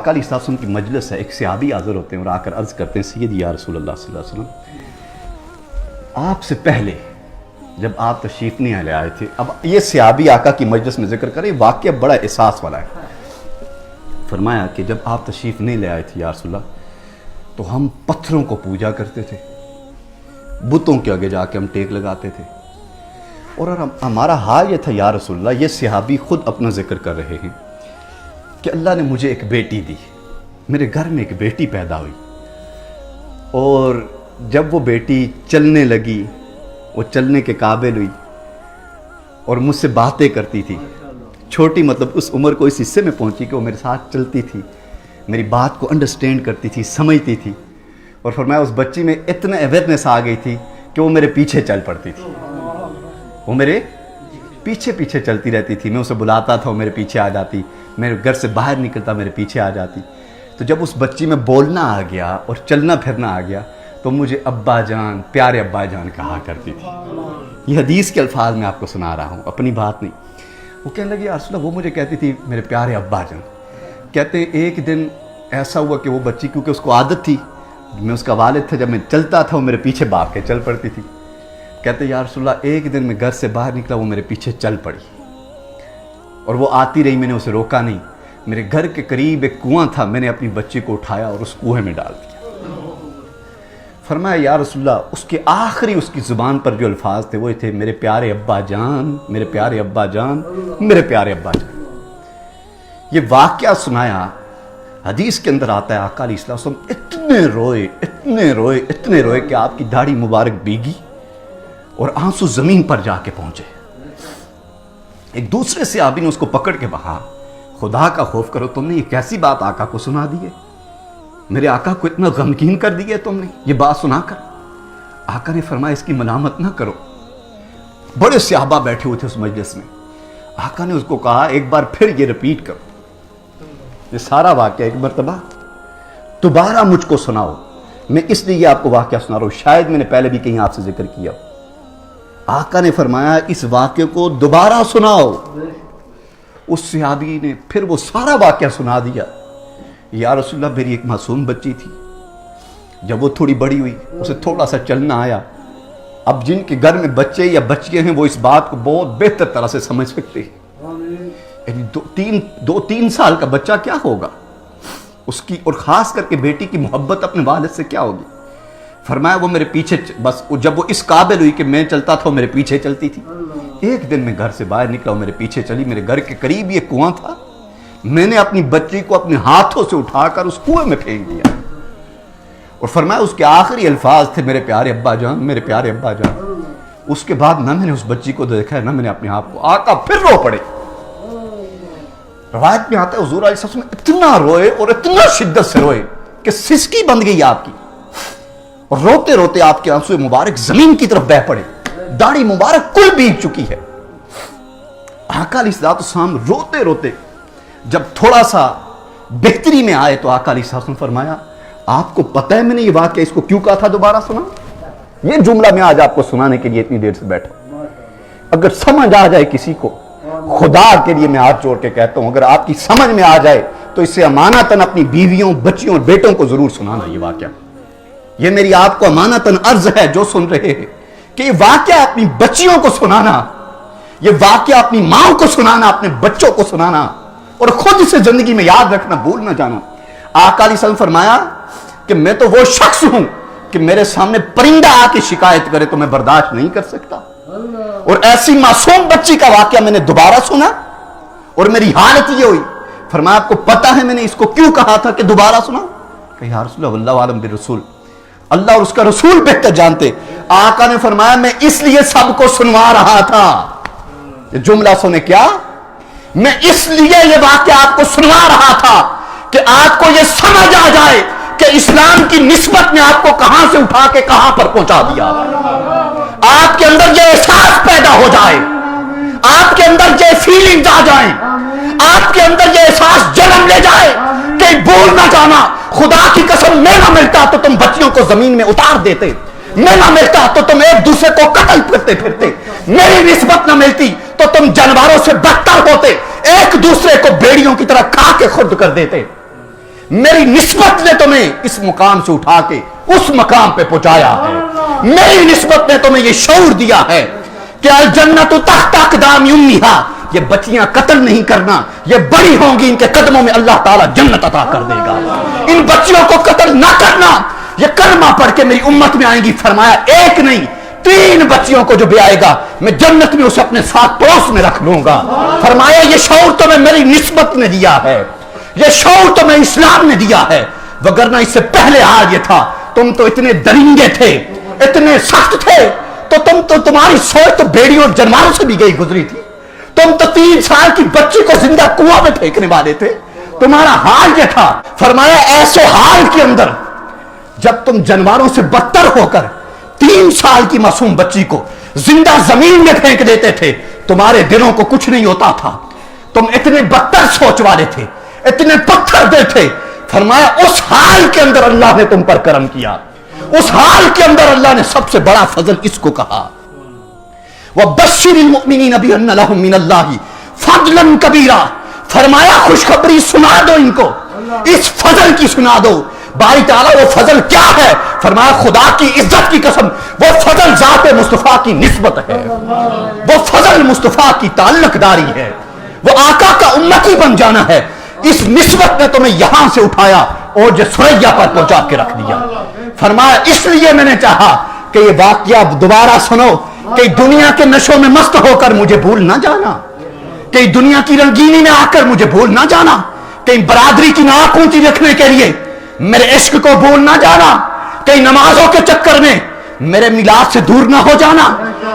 آقا علیہ السلام کی مجلس ہے، ایک صحابی حاضر ہوتے ہیں اور آ کر عرض کرتے ہیں سیدی یا رسول اللہ صلی اللہ علیہ وسلم، آپ سے پہلے جب آپ تشریف نہیں لے آئے تھے، اب یہ صحابی آقا کی مجلس میں ذکر کریں، واقعہ بڑا احساس والا ہے۔ فرمایا کہ جب آپ تشریف نہیں لے آئے تھے یا رسول اللہ تو ہم پتھروں کو پوجا کرتے تھے، بتوں کے آگے جا کے ہم ٹیک لگاتے تھے، اور ہمارا حال یہ تھا یا رسول اللہ، یہ صحابی خود اپنا ذکر کر رہے ہیں کہ اللہ نے مجھے ایک بیٹی دی، میرے گھر میں ایک بیٹی پیدا ہوئی، اور جب وہ بیٹی چلنے لگی، وہ چلنے کے قابل ہوئی اور مجھ سے باتیں کرتی تھی، چھوٹی مطلب اس عمر کو اس حصے میں پہنچی کہ وہ میرے ساتھ چلتی تھی، میری بات کو انڈرسٹینڈ کرتی تھی، سمجھتی تھی، اور فرمایا اس بچی میں اتنا اویئرنیس آ گئی تھی کہ وہ میرے پیچھے چل پڑتی تھی، وہ میرے پیچھے پیچھے چلتی رہتی تھی، میں اسے بلاتا تھا وہ میرے پیچھے آ جاتی، میرے گھر سے باہر نکلتا میرے پیچھے آ جاتی۔ تو جب اس بچی میں بولنا آ گیا اور چلنا پھرنا آ گیا تو مجھے ابا جان، پیارے ابا جان کہا کرتی تھی۔ یہ حدیث کے الفاظ میں آپ کو سنا رہا ہوں، اپنی بات نہیں۔ وہ کہنے لگی یا رسول اللہ، وہ مجھے کہتی تھی میرے پیارے ابا جان۔ کہتے ہیں ایک دن ایسا ہوا کہ وہ بچی، کیونکہ اس کو عادت تھی، میں اس کا والد تھا، جب میں چلتا تھا وہ میرے پیچھے بھاگ کے چل پڑتی تھی۔ کہتے یا رسول اللہ، ایک دن میں گھر سے باہر نکلا، وہ میرے پیچھے چل پڑی اور وہ آتی رہی، میں نے اسے روکا نہیں۔ میرے گھر کے قریب ایک کنواں تھا، میں نے اپنی بچی کو اٹھایا اور اس کنویں میں ڈال دیا۔ فرمایا یا رسول اللہ، اس کے آخری اس کی زبان پر جو الفاظ تھے وہ تھے میرے پیارے ابا جان، میرے پیارے ابا جان، میرے پیارے ابا جان۔ یہ واقعہ سنایا، حدیث کے اندر آتا ہے آقا علیہ السلام اتنے روئے کہ آپ کی داڑھی مبارک بھیگی اور آنسو زمین پر جا کے پہنچے۔ ایک دوسرے صحابی نے اس کو پکڑ کے کہا، خدا کا خوف کرو، تم نے یہ کیسی بات آقا کو سنا دی ہے؟ میرے آقا کو اتنا غمگین کر دیا تم نے یہ بات سنا کر؟ آقا نے فرمایا اس کی ملامت نہ کرو۔ بڑے صحابہ بیٹھے ہوئے تھے اس مجلس میں، آقا نے اس کو کہا ایک بار پھر یہ ریپیٹ کرو، یہ سارا واقعہ ایک مرتبہ دوبارہ مجھ کو سناؤ۔ میں اس لیے آپ کو واقعہ سنا رہا ہوں، شاید میں نے پہلے بھی کہیں آپ سے ذکر کیا۔ آقا نے فرمایا اس واقعے کو دوبارہ سناؤ۔ اس صحابی نے پھر وہ سارا واقعہ سنا دیا۔ یا رسول اللہ، میری ایک معصوم بچی تھی، جب وہ تھوڑی بڑی ہوئی، اسے تھوڑا سا چلنا آیا۔ اب جن کے گھر میں بچے یا بچیاں ہیں وہ اس بات کو بہت بہتر طرح سے سمجھ سکتے ہیں، یعنی دو تین سال کا بچہ کیا ہوگا اس کی، اور خاص کر کے بیٹی کی محبت اپنے والد سے کیا ہوگی۔ فرمایا وہ میرے پیچھے، بس جب وہ اس قابل ہوئی کہ میں چلتا تھا وہ میرے پیچھے چلتی تھی۔ ایک دن میں گھر سے باہر نکلا، وہ میرے پیچھے چلی، میرے گھر کے قریب یہ کنواں تھا، میں نے اپنی بچی کو اپنے ہاتھوں سے اٹھا کر اس کنویں میں پھینک دیا، اور فرمایا اس کے آخری الفاظ تھے میرے پیارے ابا جان، میرے پیارے ابا جان۔ اس کے بعد نہ میں نے اس بچی کو دیکھا ہے، نہ میں نے اپنے آپ کو۔ آقا پھر رو پڑے۔ روایت میں آتا ہے حضور علیہ السلام اتنا روئے اور اتنا شدت سے روئے کہ سسکی بند گئی آپ کی، اور روتے روتے آپ کے آنسو مبارک زمین کی طرف بہہ پڑے، داڑھی مبارک کل بھیگ چکی ہے۔ آقا علیہ السلام روتے روتے جب تھوڑا سا بہتری میں آئے تو آقا علیہ السلام فرمایا آپ کو پتہ ہے میں نے یہ واقعہ اس کو کیوں کہا تھا دوبارہ سنا؟ یہ جملہ میں آج آپ کو سنانے کے لیے اتنی دیر سے بیٹھا، اگر سمجھ آ جائے کسی کو، خدا کے لیے میں ہاتھ جوڑ کے کہتا ہوں اگر آپ کی سمجھ میں آ جائے تو اس سے امانتاً اپنی بیویوں، بچیوں اور بیٹوں کو ضرور سنانا یہ واقعہ۔ یہ میری آپ کو امانتاً عرض ہے جو سن رہے ہیں کہ یہ واقعہ اپنی بچیوں کو سنانا، یہ واقعہ اپنی ماں کو سنانا، اپنے بچوں کو سنانا، اور خود اسے زندگی میں یاد رکھنا، بھول نہ جانا۔ آقا علیہ السلام فرمایا کہ میں تو وہ شخص ہوں کہ میرے سامنے پرندہ آ کے شکایت کرے تو میں برداشت نہیں کر سکتا، اور ایسی معصوم بچی کا واقعہ میں نے دوبارہ سنا اور میری حالت یہ ہوئی۔ فرمایا آپ کو پتہ ہے میں نے اس کو کیوں کہا تھا کہ دوبارہ سنا؟ کہ یا رسول اللہ، واللہ عالم بالرسول، اللہ اور اس کا رسول بہتر جانتے۔ آقا نے فرمایا میں اس لیے سب کو سنوا رہا تھا، یہ جملہ سنے کیا، میں اس لیے یہ واقعہ آپ کو سنوا رہا تھا کہ آپ کو یہ سمجھ آ جائے کہ اسلام کی نسبت میں آپ کو کہاں سے اٹھا کے کہاں پر پہنچا دیا۔ آپ کے اندر یہ احساس پیدا ہو جائے، آپ کے اندر یہ فیلنگز آ جائیں، آپ کے اندر یہ احساس جنم لے جائے کہ بھول نہ جانا، خدا کی قسم میں نہ ملتا تو تم بچیوں کو زمین میں اتار دیتے، میں نہ ملتا تو تم ایک دوسرے کو قتل کرتے پھرتے، میری نسبت نہ ملتی تو تم جانوروں سے بدتر ہوتے، ایک دوسرے کو بیڑیوں کی طرح کھا کے خرد کر دیتے۔ मेरी निस्बत ने तुम्हें इस मुकाम से उठा के उस मकाम पे पहुंचाया है। मेरी निस्बत ने तुम्हें यह शऊर दिया है कि अल जन्नतु तहत अक़दामी उम्मिहा, ये बच्चियां कत्ल नहीं करना, ये बड़ी होंगी, इनके कदमों में अल्लाह ताला जन्नत अता कर देगा। इन बच्चियों को कत्ल ना करना, ये कलमा पढ़ के मेरी उम्मत में आएंगी। फरमाया एक नहीं 3 बच्चियों को जो भी आएगा मैं जन्नत में उसे अपने साथ पड़ोस में रख लूंगा। फरमाया ये शऊर तुम्हें मेरी निस्बत ने दिया है, ये शऊर तुम्हें इस्लाम ने दिया है, वगरना इससे पहले हाल ये था तुम तो इतने दरिंगे थे, इतने सख्त थे, तो तुम्हारी सोच तो बेड़ियों और जानवरों से भी गई गुजरी थी। तुम तो 3 साल की बच्ची को जिंदा कुआं में फेंकने वाले थे, तुम्हारा हाल ये था। फरमाया ऐसे हाल के अंदर जब तुम जानवरों से बदतर होकर 3 साल की मासूम बच्ची को जिंदा जमीन में फेंक देते थे, तुम्हारे दिलों को कुछ नहीं होता था। तुम इतने बदतर सोच वाले थे, इतने पत्थर दिल थे। फरमाया उस हाल के अंदर अल्लाह ने तुम पर करम किया, उस हाल के अंदर अल्लाह ने सबसे बड़ा फजल इसको कहा, वबश्शिरिल मुमिनीन बिअन्ना लहुम मिनल्लाहि फज़लन कबीरा। फरमाया खुशखबरी सुना दो इनको, इस फजल की सुना दो। बारी ताला वो फजल क्या है? फरमाया खुदा की इज्जत की कसम, वो फजल जाते मुस्तफा की निस्बत है, वो फजल मुस्तफा की ताल्लुकदारी है, वो आका का उम्मती बन जाना है। इस निस्बत ने तुम्हें यहां से उठाया और जो सुरैया पर पहुंचा के रख दिया। फरमाया इसलिए मैंने चाहा कि ये वाकया दोबारा सुनो, कि दुनिया के नशों में मस्त होकर मुझे भूल ना जाना, कि दुनिया की रंगीनी में आकर मुझे भूल ना जाना, कि बरादरी की नाक ऊंची रखने के लिए मेरे इश्क को भूल ना जाना, कई नमाजों के चक्कर में मेरे मिलाद से दूर ना हो जाना,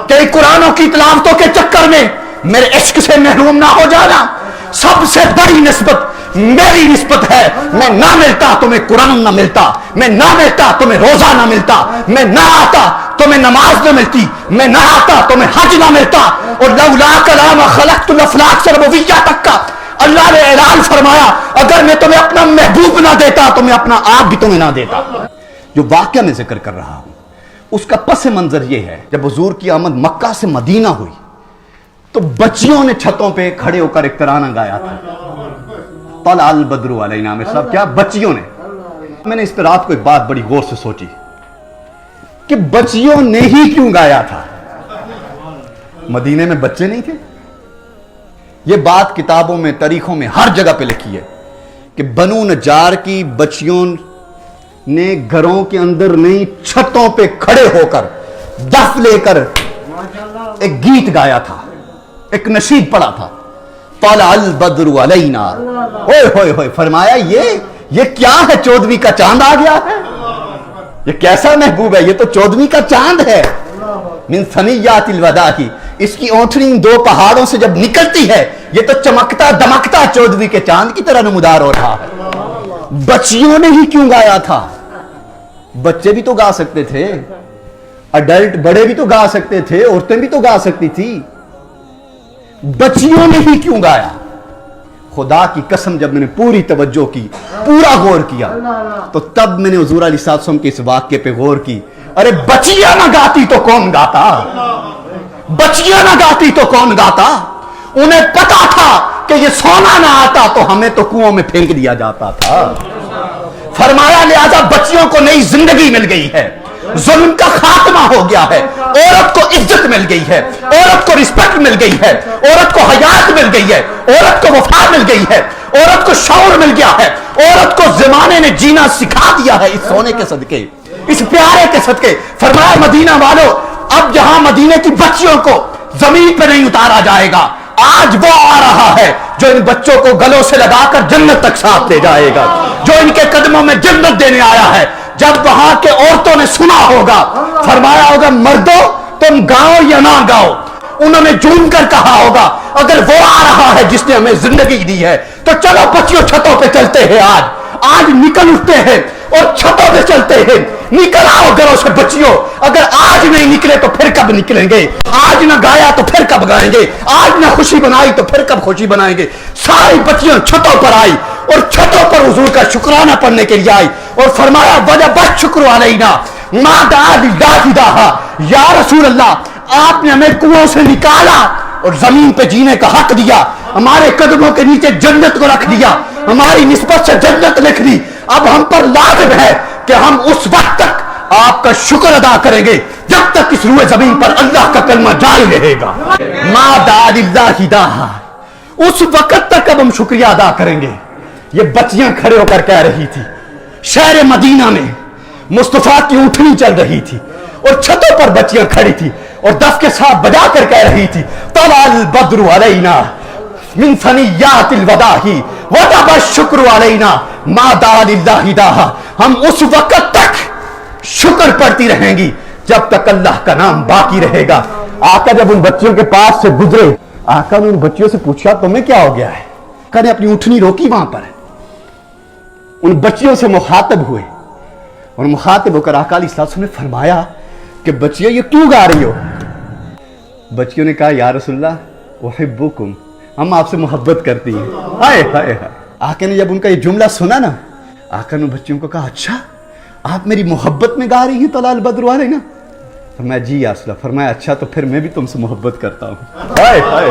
कई कुरानों की तिलावतों के चक्कर में मेरे इश्क से महरूम ना हो जाना। सबसे बड़ी निस्बत मेरी निस्बत है। मैं ना मिलता तुम्हें कुरान ना मिलता, मैं ना मिलता तुम्हें रोजा ना मिलता, मैं ना आता तुम्हें नमाज ना मिलती, मैं ना आता तुम्हें हज ना मिलता। और लौला कलाम खलक़तुल अफ़लाक से रुबुबिय्या तक का अल्लाह ने ऐलान फरमाया, अगर मैं तुम्हें अपना महबूब ना देता तो मैं अपना आप भी तुम्हें ना देता। जो वाकया मैं जिक्र कर रहा हूं उसका पस मंजर यह है, जब हुजूर की आमद मक्का से मदीना हुई तो बच्चियों ने छतों पे खड़े होकर एक तराना गाया था, तला अल बद्रु अलैना में। सब क्या? बच्चियों ने। मैंने इस पर रात को एक बात बड़ी गौर से सोची कि बच्चियों ने ही क्यों गाया था? मदीने में बच्चे नहीं थे? यह बात किताबों में, तारीखों में हर जगह पे लिखी है कि बनु नजार की बच्चियों ने घरों के अंदर नहीं छतों पे खड़े होकर दफ लेकर एक गीत गाया था, एक नशीद पड़ा था, तला अल बद्रु अलैना। ओए होए होए, फरमाया ये क्या है? 14वीं का चांद आ गया है। ये कैसा महबूब है? ये तो 14वीं का चांद है। मिन सनियातिल वदाही, इसकी ओंठनी 2 पहाड़ों से जब निकलती है ये तो चमकता दमकता 14वीं के चांद की तरह नमूदार हो रहा है। बच्चियों ने ही क्यों गाया था? बच्चे भी तो गा सकते थे, अडल्ट बड़े भी तो गा सकते थे, औरतें भी तो गा सकती थी। बच्चियों ने ही क्यों गाया? खुदा की कसम जब मैंने पूरी तवज्जो की, पूरा गौर किया, तो तब मैंने हुजूर अलैहिस्सलातु वस्सलाम के इस वाक्य पे गौर की। अरे बच्चियां ना गाती तो कौन गाता? बच्चियां ना गाती तो कौन गाता? उन्हें पता था कि ये सोना ना आता तो हमें तो कुओं में फेंक दिया जाता था। फरमाया लिहाजा बच्चियों को नई जिंदगी मिल गई है, जुल्म का खात्मा हो गया है, औरत को इज्जत मिल गई है, औरत को रिस्पेक्ट मिल गई है, औरत को हयात मिल गई है, औरत को वफा मिल गई है, औरत को शौर मिल गया है, औरत को जमाने ने जीना सिखा दिया है इस सोने के सदके, इस प्यारे के सदके। फरमाया मदीना वालों, अब जहां मदीने की बच्चियों को जमीन पर नहीं उतारा जाएगा, आज वो आ रहा है जो इन बच्चों को गलों से लगाकर जन्नत तक साथ ले जाएगा, जो इनके कदमों में जन्नत देने आया है। जब वहां के औरतों ने सुना होगा, फरमाया होगा मर्दों तुम गाओ या ना गाओ, उन्होंने झूम कर कहा होगा अगर वो आ रहा है जिसने हमें जिंदगी दी है तो चलो बच्चियों छतों पे चलते हैं, आज निकल उठते हैं और छतों पे चलते हैं। निकल आओ घरों से बच्चियों, अगर आज नहीं निकले तो फिर कब निकलेंगे? आज ना गाया तो फिर कब गाएंगे? आज ना खुशी बनाई तो फिर कब खुशी बनाएंगे? सारी बच्चियां छतों पर आई और छतों पर हुजूर का शुक्राना पढ़ने के लिए आई और फरमाया वजबत शुक्र अलैना मा दाहा, या रसूल अल्लाह आपने हमें कुओं से निकाला और जमीन पे जीने का हक दिया, हमारे कदमों के नीचे जन्नत को रख दिया, हमारी निस्बत से जन्नत लिख दी। अब हम पर लाजिम है कि हम उस वक्त तक आपका शुक्र अदा करेंगे जब तक इस रूए जमीन पर अल्लाह का कलमा जारी रहेगा। मादालिल्लाहिदाहा, उस वक्त तक अब हम शुक्रिया अदा करेंगे। ये बच्चियां खड़े होकर कह रही थी, शहर मदीना में मुस्तफा की ऊँटनी चल रही थी और छतों पर बच्चियां खड़ी थी और दफ के साथ बजा कर कह रही थी, तलाल बद्रु अलैना मिन सनियातिल वदाही वतबा शुक्र अलैना मादालिल्लाहिदाहा। हम उस वक्त तक शुक्र पढ़ती रहेंगी जब तक अल्लाह का नाम बाकी रहेगा। आका जब उन बच्चियों के पास से गुजरे, आका ने उन बच्चियों से पूछा, तुम्हें क्या हो गया है? आका ने अपनी ऊँटनी रोकी वहां पर, उन बच्चियों से मुखातब हुए और मुखातिब होकर आका अलैहिस्सलाम ने फरमाया कि बच्चियों ये क्यों गा रही हो? बच्चियों ने कहा, या रसूलल्लाह उहिब्बुकुम, हम आपसे मोहब्बत करती हैं। हाय हाय हाय। आका ने जब उनका ये जुमला सुना ना, आका ने बच्चियों को कहा, अच्छा आप मेरी मोहब्बत में गा रही हैं तलाल बद्रु अलैना? फरमाया जी या रसूलल्लाह। फरमाया अच्छा तो फिर मैं भी तुमसे मोहब्बत करता हूँ। हाय हाय।